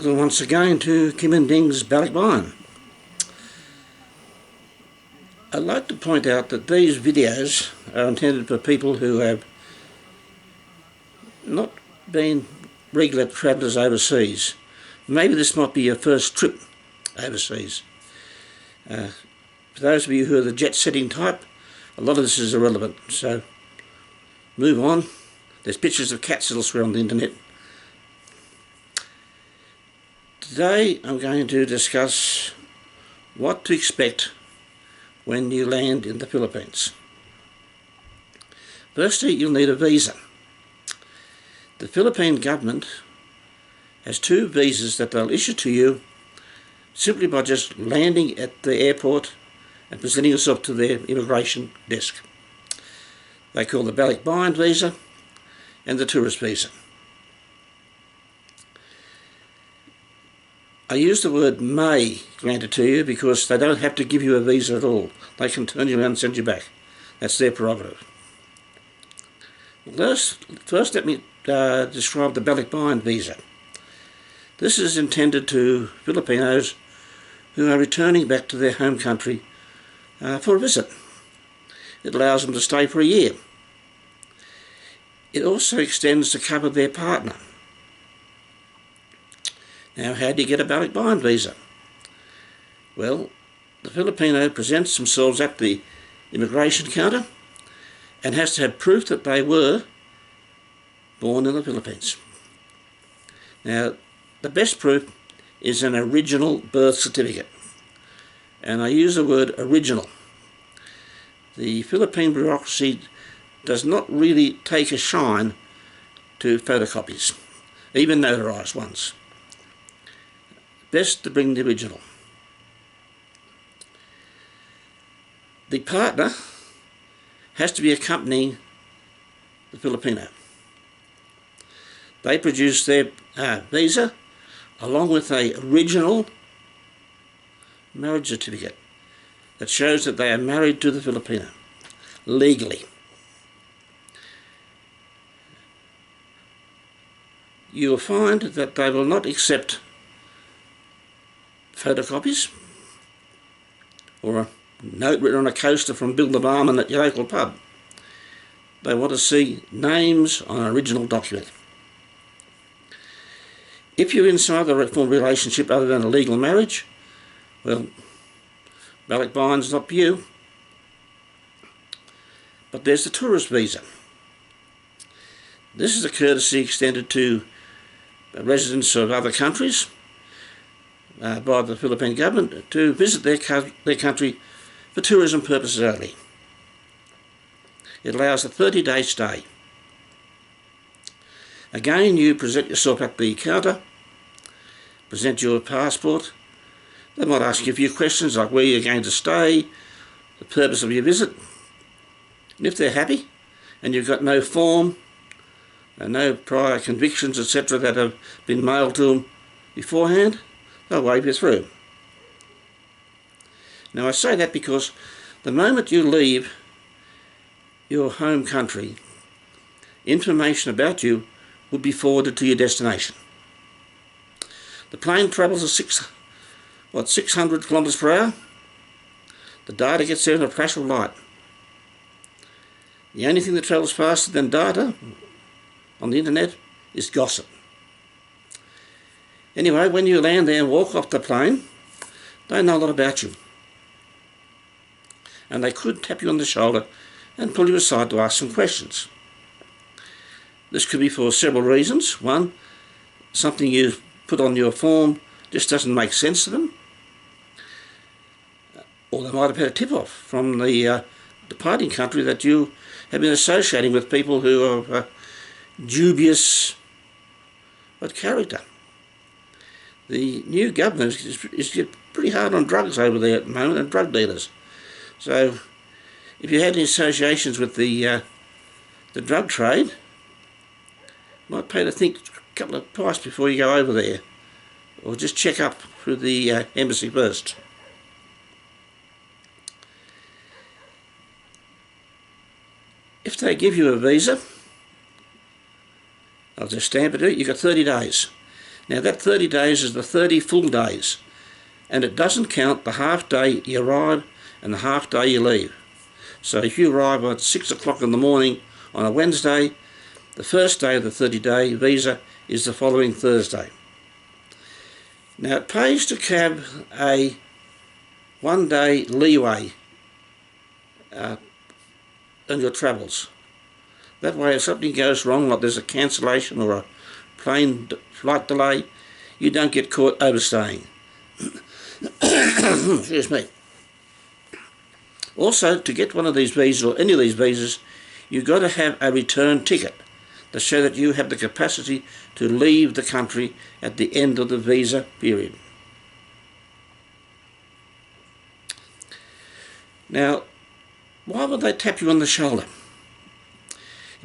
Welcome once again to Kim and Ding's Balikbayan. I'd like to point out that these videos are intended for people who have not been regular travellers overseas. Maybe this might be your first trip overseas. For those of you who are the jet-setting type, a lot of this is irrelevant, so move on. There's pictures of cats elsewhere on the internet. Today I'm going to discuss what to expect when you land in the Philippines. Firstly, you'll need a visa. The Philippine government has two visas that they'll issue to you simply by just landing at the airport and presenting yourself to their immigration desk. They call the Balikbayan visa and the tourist visa. I use the word may grant it to you because they don't have to give you a visa at all. They can turn you around and send you back. That's their prerogative. First let me describe the Balikbayan visa. This is intended to Filipinos who are returning back to their home country for a visit. It allows them to stay for a year. It also extends to cover their partner. Now, how do you get a Balikbayan visa? Well, the Filipino presents themselves at the immigration counter and has to have proof that they were born in the Philippines. Now, the best proof is an original birth certificate. And I use the word original. The Philippine bureaucracy does not really take a shine to photocopies, even notarized ones. Best to bring the original. The partner has to be accompanying the Filipino. They produce their visa along with an original marriage certificate that shows that they are married to the Filipino legally. You will find that they will not accept photocopies or a note written on a coaster from Bill the Barman at your local pub. They want to see names on an original document. If you're in some other form of relationship other than a legal marriage, well, Balikbayan's not for you. But there's the tourist visa. This is a courtesy extended to residents of other countries by the Philippine government to visit their country for tourism purposes only. It allows a 30-day stay. Again, you present yourself at the counter, present your passport. They might ask you a few questions like where you're going to stay, the purpose of your visit. And if they're happy and you've got no form and no prior convictions, etc., that have been mailed to them beforehand, they'll wave you through. Now, I say that because the moment you leave your home country, information about you will be forwarded to your destination. The plane travels at 600 kilometres per hour. The data gets there in a flash of light. The only thing that travels faster than data on the internet is gossip. Anyway, when you land there and walk off the plane, they know a lot about you. And they could tap you on the shoulder and pull you aside to ask some questions. This could be for several reasons. One, something you've put on your form just doesn't make sense to them. Or they might have had a tip-off from the departing country that you have been associating with people who are dubious character. The new government is pretty hard on drugs over there at the moment and drug dealers. So if you had any associations with the drug trade, you might pay to think a couple of twice before you go over there, or just check up through the embassy first. If they give you a visa, I'll just stamp it. You've got 30 days. Now that 30 days is the 30 full days, and it doesn't count the half day you arrive and the half day you leave. So if you arrive at 6 o'clock in the morning on a Wednesday, the first day of the 30-day visa is the following Thursday. Now it pays to have a 1 day leeway on your travels. That way if something goes wrong, like there's a cancellation or a plane flight delay, you don't get caught overstaying. Excuse me. Also, to get one of these visas or any of these visas, you've got to have a return ticket to show that you have the capacity to leave the country at the end of the visa period. Now, why would they tap you on the shoulder?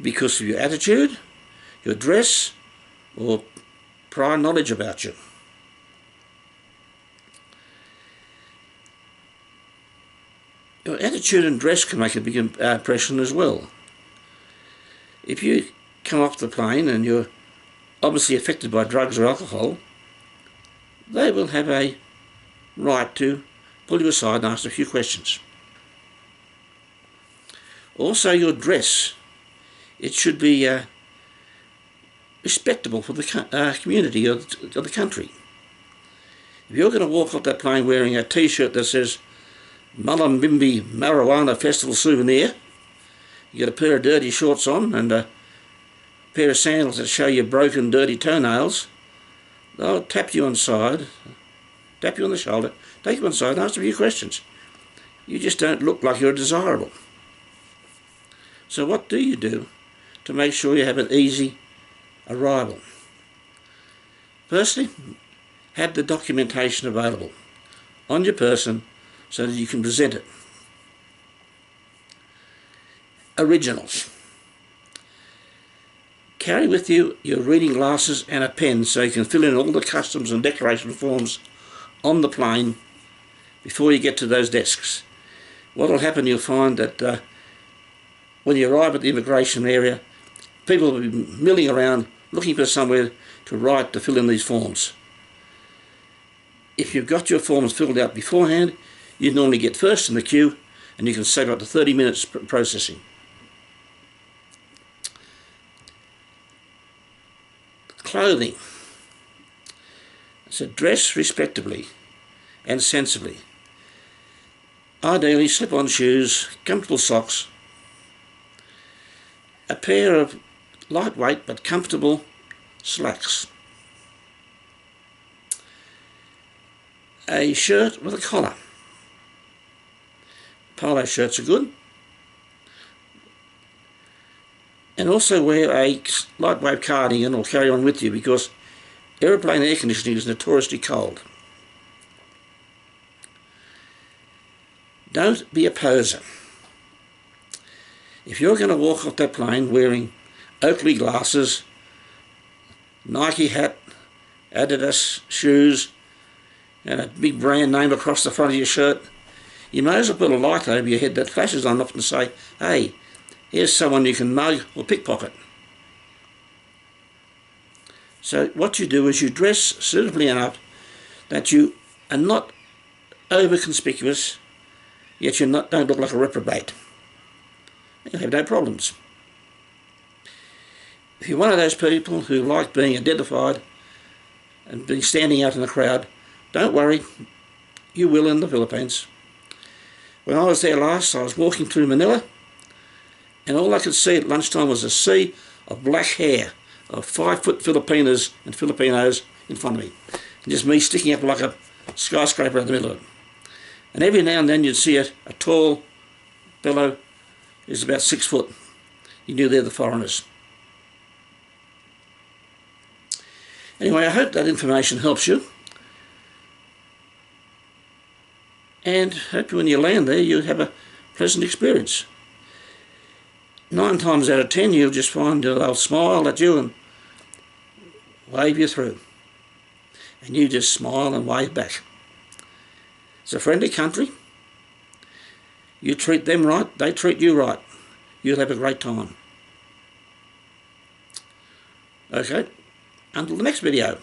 Because of your attitude, your dress, or prior knowledge about you. Your attitude and dress can make a big impression as well. If you come off the plane and you're obviously affected by drugs or alcohol, they will have a right to pull you aside and ask a few questions. Also your dress, it should be respectable for the community of the country. If you're going to walk off that plane wearing a t-shirt that says Mullumbimby Marijuana Festival Souvenir, you get a pair of dirty shorts on and a pair of sandals that show your broken, dirty toenails, they'll tap you on the side, tap you on the shoulder, take you on the side and ask a few questions. You just don't look like you're desirable. So what do you do to make sure you have an easy arrival? Firstly, have the documentation available on your person so that you can present it. Originals. Carry with you your reading glasses and a pen so you can fill in all the customs and declaration forms on the plane before you get to those desks. What will happen, you'll find that when you arrive at the immigration area, people will be milling around looking for somewhere to write to fill in these forms. If you've got your forms filled out beforehand, you normally get first in the queue and you can save up to 30 minutes processing. Clothing. So dress respectably and sensibly. Ideally slip-on shoes, comfortable socks, a pair of lightweight but comfortable slacks, a shirt with a collar. Polo shirts are good. And also wear a lightweight cardigan or carry on with you because aeroplane air conditioning is notoriously cold. Don't be a poser. If you're going to walk off that plane wearing Oakley glasses, Nike hat, Adidas shoes, and a big brand name across the front of your shirt, you may as well put a light over your head that flashes on up and say, hey, here's someone you can mug or pickpocket. So what you do is you dress suitably enough that you are not over conspicuous, yet you don't look like a reprobate. You'll have no problems. If you're one of those people who like being identified and being standing out in the crowd, don't worry, you will in the Philippines. When I was there last, I was walking through Manila, and all I could see at lunchtime was a sea of black hair of 5-foot Filipinas and Filipinos in front of me, and just me sticking up like a skyscraper in the middle of it. And every now and then you'd see a tall fellow who's about 6 foot. You knew they're the foreigners. Anyway, I hope that information helps you. And hope when you land there you have a pleasant experience. 9 times out of 10 you'll just find they'll smile at you and wave you through. And you just smile and wave back. It's a friendly country. You treat them right, they treat you right. You'll have a great time. Okay, until the next video.